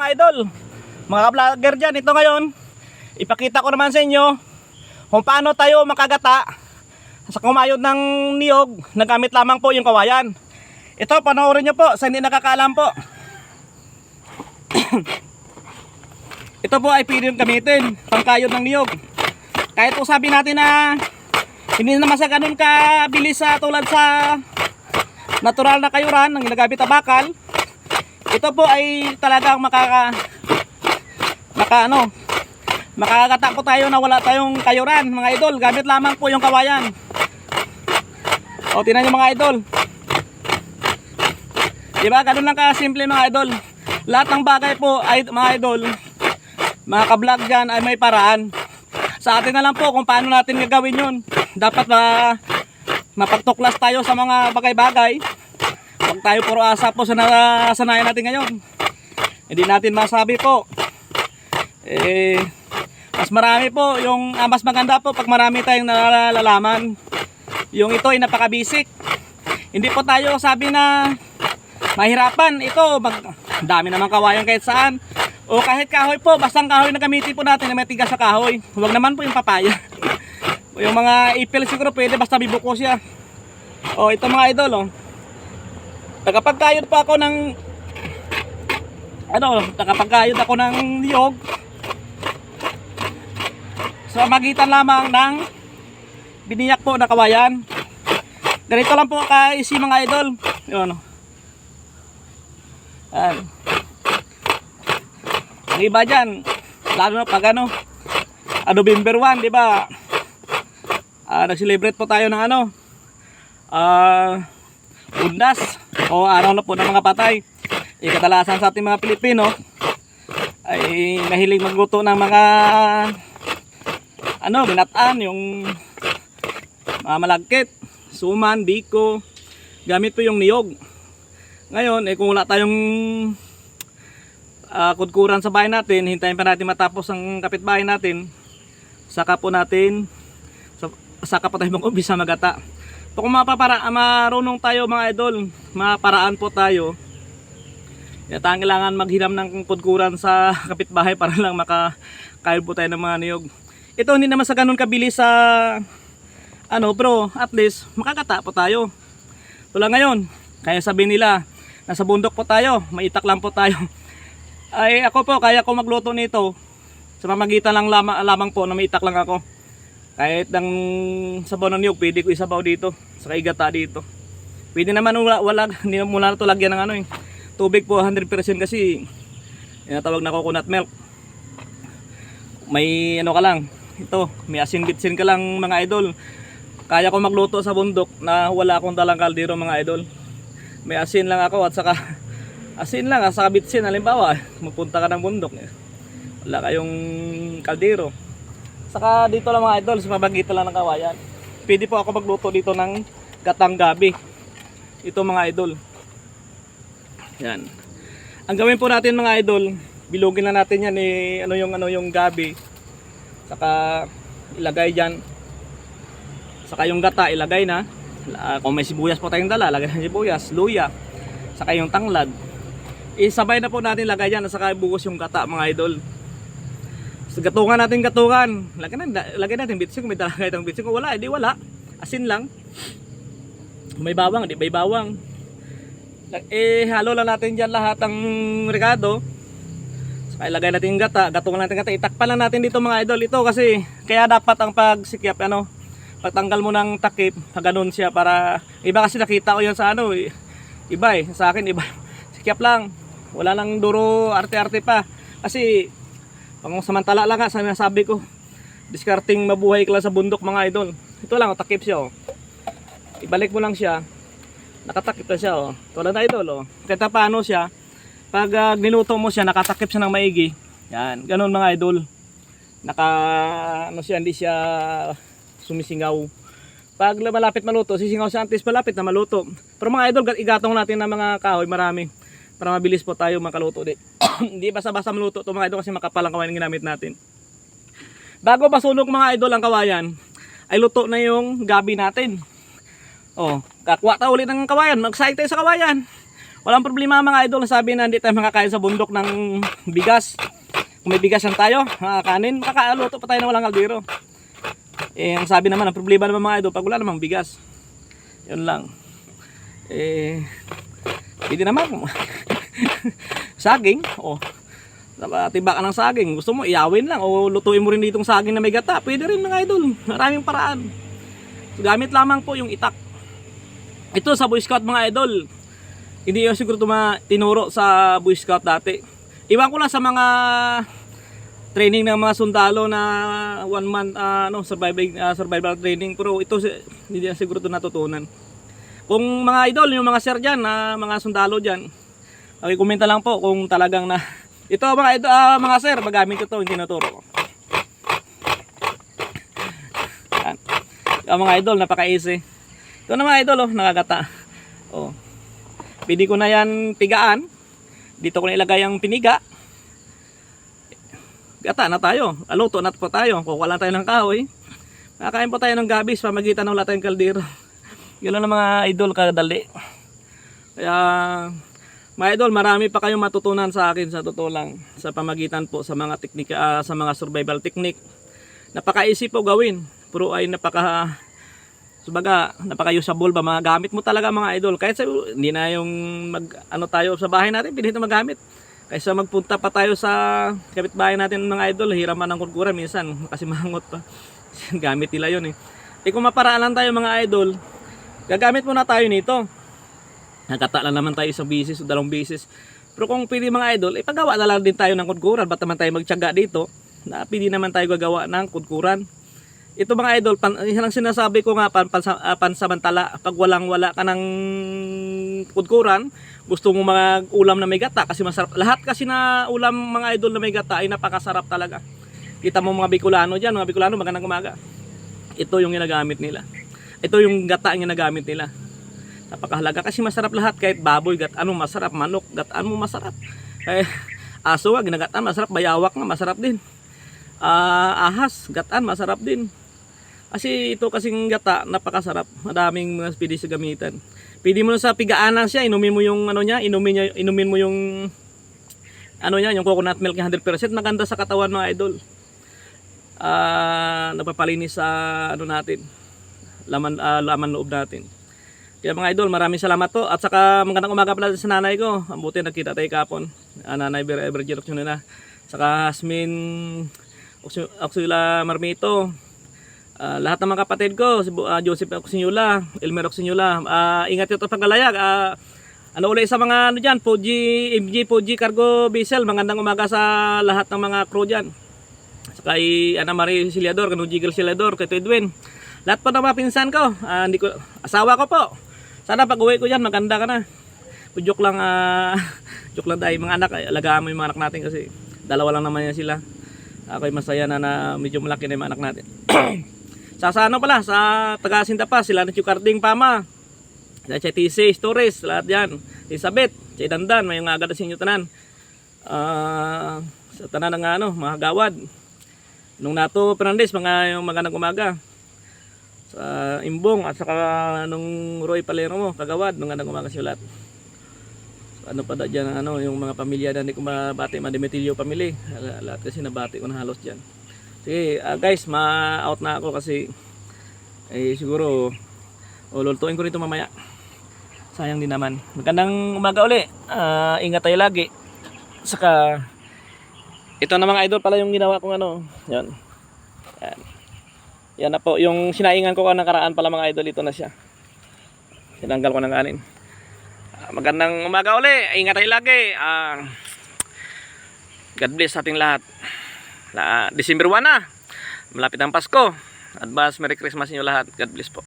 mga idol, mga vlogger dyan. Ito ngayon, ipakita ko naman sa inyo kung paano tayo makagata sa kumayod ng niyog. Nagamit lamang po yung kawayan. Ito, panoorin nyo po sa hindi nakakaalam po. Ito po ay pwede yung gamitin pangkayod ng niyog. Kahit po sabi natin na hindi naman sa ganun kabilis sa tulad sa natural na kayuran ng ginagamit na bakal. Ito po ay talagang makakata po tayo na wala tayong kayuran mga idol. Gamit lamang po yung kawayan. O, tingnan nyo mga idol. Diba, ganun lang kasimple mga idol. Lahat ng bagay po ay mga idol, mga ka-vlog dyan ay may paraan. Sa atin na lang po kung paano natin gagawin yun. Dapat mapagtuklas tayo sa mga bagay-bagay. Huwag tayo puro asa po sa sanayan natin ngayon. Hindi natin masabi po. Mas marami po, mas maganda po pag marami tayong nalalaman. Yung ito ay napaka-basic. Hindi po tayo sabi na mahirapan. Ito, dami naman kawayan kahit saan. O kahit kahoy po, bastang kahoy na gamitin po natin na may tigas sa kahoy. Huwag naman po yung papaya. Yung mga ipil siguro pwede, basta bibuko siya. O ito mga idol, o. Nakapagkayod pa ako ng nakapagkayod ako ng niyog sa magitan lamang ng biniyak po na kawayan. Ganito lang po ka-easy mga idol. Yun, o. Ang iba dyan, lalo na pag November 1, di ba? Nag-celebrate po tayo ng Undas o araw na po ng mga patay. Kadalasan sa ating mga Pilipino ay nahilig magluto ng mga binataan, yung mga malagkit, suman, biko, gamit po yung niyog. Ngayon, kung wala tayong kudkuran sa bahay natin, hintayin pa natin matapos ang kapitbahay natin, saka po tayo mag-umpisa magata. So, kung marunong tayo mga idol, maparaan po tayo, kailangan maghiram ng kudkuran sa kapitbahay para lang makakain po tayo ng mga niyog. Ito hindi naman sa ganun kabilis sa bro, at least makakata po tayo. Tulad ngayon, kaya sabihin nila nasa bundok po tayo, maitak lang po tayo. Ay ako po, kaya ko magluto nito sa pamamagitan lang lamang po na maitak lang ako. Kahit ng sabaw ng niyog, pwede ko isabaw dito, saka igata dito. Pwede naman hindi muna na ito lagyan ng tubig po 100% kasi tinatawag na coconut milk. May ka lang, ito, may asin-bitsin ka lang mga idol. Kaya ko magluto sa bundok na wala akong dalang kaldero mga idol. May asin lang ako at saka bitsin. Halimbawa, magpunta ka ng bundok, wala kayong kaldero. Saka dito lang mga idol, sa pamamagitan lang ng kawayan. Pwede po ako magluto dito ng gatang gabi. Ito mga idol. Yan. Ang gawin po natin mga idol, bilugin na natin yan yung gabi. Saka ilagay diyan. Saka yung gata ilagay na. Kung may sibuyas po tayong dala, lagay ng sibuyas, luya, saka yung tanglad. Isabay na po natin lagay diyan, saka bugos yung gata mga idol. Gatungan natin. Lagyan natin bitsin. Kung may talagay itong bitsin, kung wala, edi wala. Asin lang. May bawang, di may bawang. Halo lang natin dyan lahat ang rekado. Saka ilagay natin yung gata. Gatungan natin gata. Itakpan lang natin dito mga idol. Ito kasi, kaya dapat ang pagsikyap, pagtanggal mo ng takip, ganun siya para, iba kasi nakita ko yan sa iba sa akin, iba. Sikyap lang. Wala nang duro, arte-arte pa. Kasi, pang samantala lang nga, sabi ko, discarding mabuhay ka lang sa bundok mga idol. Ito lang, takip siya. Ibalik mo lang siya, nakatakip na siya. Tulad na idol. Kaya paano siya, pag niluto mo siya, nakatakip siya ng maigi. Yan, ganun mga idol. Hindi siya sumisingaw. Pag malapit maluto, sisingaw siya antes malapit na maluto. Pero mga idol, igatong natin ng mga kahoy, marami. Para mabilis po tayo makaluto din. Hindi basta-basta maluto ito mga idol kasi makapal ang kawayan ginamit natin. Bago masunog mga idol ang kawayan, ay luto na yung gabi natin. Kakuha tayo ulit ng kawayan. Magsaing tayo sa kawayan. Walang problema mga idol, sabi na hindi tayo makakain sa bundok ng bigas. Kung may bigas lang tayo, kanin, makakaluto pa tayo na walang kaldero. Eh, ang sabi naman, ang problema naman mga idol, pag wala namang bigas. Yun lang. Eh, hindi naman. Saging, tiba ka ng saging. Gusto mo, iyawin lang o lutuin mo rin ditong saging na may gata. Pwede rin mga idol. Maraming paraan. Gamit lamang po yung itak. Ito sa Boy Scout mga idol. Hindi yun siguro tinuro sa Boy Scout dati. Iwan ko lang sa mga training ng mga sundalo na 1 month survival training. Pero ito hindi na siguro ito natutunan. Kung mga idol, yung mga sir dyan, mga sundalo dyan, komenta lang po kung talagang na ito mga idol, mga sir, magamit ko ito, hindi naturo ko. Yan. Mga idol, napaka-easy. Ito na mga idol, nakagata. Pwede ko na yan pigaan. Dito ko na ilagay ang piniga. Gata na tayo. Aluto na po tayo. Kukuha lang tayo ng kahoy. Kakain po tayo ng gabis pamagitan ng wala tayong kaldero. Yun lang mga idol, kadali. Kaya mga idol, marami pa kayong matutunan sa akin sa totoo lang. Sa pamagitan po sa mga teknika, sa mga survival technique. Napaka-easy po gawin. Pero ay napaka-usable ba mga gamit mo talaga mga idol. Kahit hindi na yung tayo sa bahay natin, pwede ito magamit. Kaysa magpunta pa tayo sa kapitbahay natin mga idol, hiraman ng kurkuran minsan kasi mahangot pa. Gamit nila yun eh. Kung maparaan lang tayo mga idol, gagamit muna tayo nito. Nagkata lang naman tayo isang bisis o 2 bisis. Pero kung pwede mga idol, ipagawa na lang din tayo ng kurkuran. Ba't naman tayo magtiyaga dito? Pwede naman tayo gagawa ng kurkuran. Ito mga idol, lang sinasabi ko nga pansamantala. Pag wala ka ng kurkuran, gusto mo mga ulam na may gata kasi masarap. Lahat kasi na ulam mga idol na may gata ay napakasarap talaga. Kita mo mga Bicolano dyan, mga Bicolano magandang umaga. Ito yung ginagamit nila. Ito yung gata ang ginagamit nila. Napakahalaga kasi masarap lahat. Kahit baboy, gataan mo masarap. Manok, gataan mo masarap. Aso nga, ginagataan masarap. Bayawak nga, masarap din. Ahas, gataan masarap din. Kasi ito kasing gata, napakasarap. Madaming mga pwede sa gamitan. Pwede mo sa pigaan lang siya, inumin mo yung inumin mo yung yung coconut milk 100%. Maganda sa katawan mga idol. Napapalinis sa natin. Laman loob natin. Kaya mga idol, maraming salamat po. At saka magandang umaga pala sa nanay ko. Ang buti nagkita tayo kapon. Nanay Virgin na. Saka Hasmin Oxula Marmito. Lahat ng mga kapatid ko, si Joseph Oxinyula, Elmer Oxinyula, ingat ito pagkalayag. Uli sa mga dyan, MG, Fuji, Cargo, Vessel, magandang umaga sa lahat ng mga crew dyan. Kay Ana Marie Siliador, kay Jiggle Siliador, kay Edwin. Lahat po ng mga pinsan ko, asawa ko po. Sana pag uwi ko dyan, maganda ka na. Joke lang tayo, mga anak, alagaan mo yung mga anak natin kasi 2 lang naman yan sila. Ako'y masaya na medyo malaki na yung mga anak natin. Sa pala, sa taga Sintapa, sila na Chukarding Pama, sa TC, Stories, lahat yan. Elizabeth, Chay Dandan, may mga agad sa inyo tanan. Sa tanan ng mga gawad. Nung Nato Fernandez, yung magandang umaga. Sa Imbong, at saka nung Roy Palermo, kagawad, magandang umaga sa lahat. So, pa dyan, yung mga pamilya na hindi ko mabati, Mademetilio family. Lahat kasi nabati ko na halos dyan. Sige, guys, ma-out na ako kasi siguro lulutuin ko rito mamaya. Sayang din naman. Magandang umaga uli. Ingat tayo lagi. Saka ito na mga idol pala yung ginawa kong yan. Yan na po yung sinaingan ko nakaraan pala mga idol, ito na siya. Tinanggal ko ng kanin. Magandang umaga uli. Ingat tayo lagi. God bless sa ating lahat. December 1 na. Malapit ang Pasko. Advance Merry Christmas inyo lahat. God bless po.